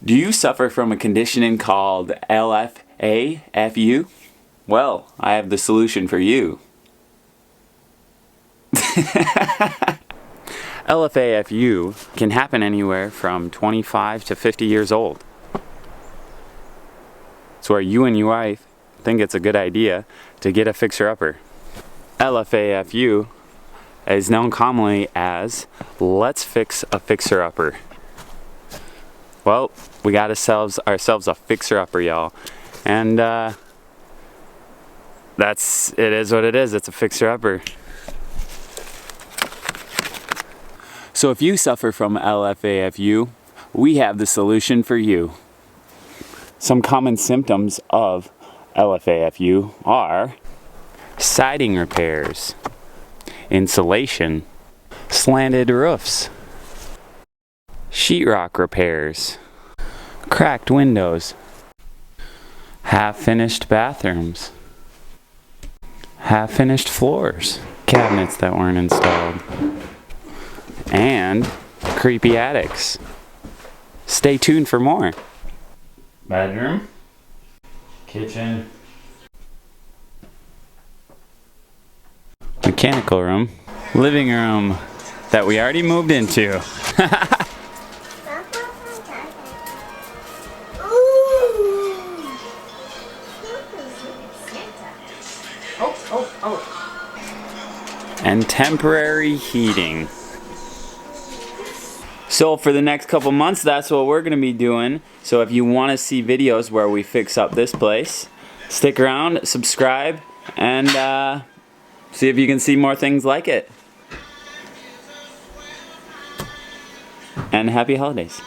Do you suffer from a condition called LFAFU? Well, I have the solution for you. LFAFU can happen anywhere from 25 to 50 years old. It's where you and your wife think it's a good idea to get a fixer-upper. LFAFU is known commonly as let's fix a fixer-upper. Well, we got ourselves a fixer-upper, y'all. And it is what it is. It's a fixer-upper. So if you suffer from LFAFU, we have the solution for you. Some common symptoms of LFAFU are siding repairs, insulation, slanted roofs, sheetrock repairs, cracked windows, half-finished bathrooms, half-finished floors, cabinets that weren't installed, and creepy attics. Stay tuned for more. Bedroom, kitchen, mechanical room, living room that we already moved into. And temporary heating. So for the next couple months, that's what we're going to be doing. So if you want to see videos where we fix up this place, stick around, subscribe, and see if you can see more things like it. And happy holidays.